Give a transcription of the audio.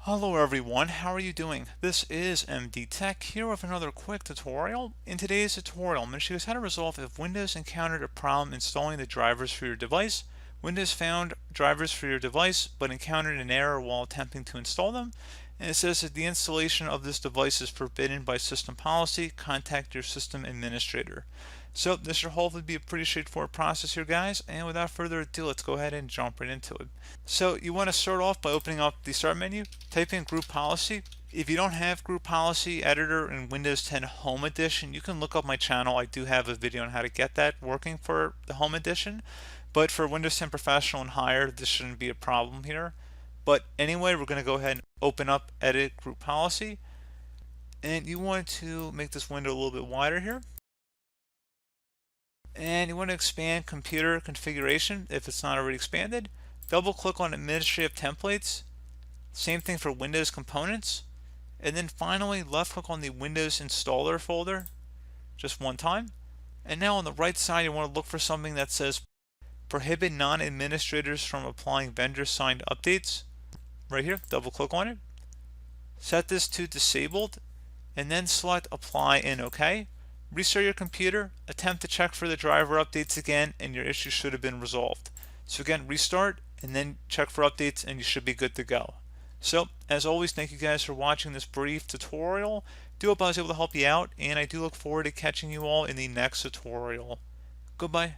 Hello everyone, how are you doing? This is MD Tech here with another quick tutorial. In today's tutorial, I'm going to show you how to resolve if Windows encountered a problem installing the drivers for your device. Windows found drivers for your device but encountered an error while attempting to install them. And it says that the installation of this device is forbidden by system policy. Contact your system administrator. So this should hopefully be a pretty straightforward process here, guys. And without further ado, let's go ahead and jump right into it. So you want to start off by opening up the Start menu, type in Group Policy. If you don't have Group Policy Editor in Windows 10 Home Edition, you can look up my channel. I do have a video on how to get that working for the Home Edition. But for Windows 10 Professional and higher, this shouldn't be a problem here. But anyway, we're going to go ahead and open up Edit Group Policy. And you want to make this window a little bit wider here. And you want to expand computer configuration if it's not already expanded. Double click on administrative templates. Same thing for Windows components. And then finally left click on the Windows installer folder just one time. And now on the right side you want to look for something that says prohibit non-administrators from applying vendor signed updates. Right here, double click on it. Set this to disabled and then select apply and OK. Restart your computer, attempt to check for the driver updates again, and your issue should have been resolved. So again, restart and then check for updates and you should be good to go. So as always, thank you guys for watching this brief tutorial. Do hope I was able to help you out, and I do look forward to catching you all in the next tutorial. Goodbye.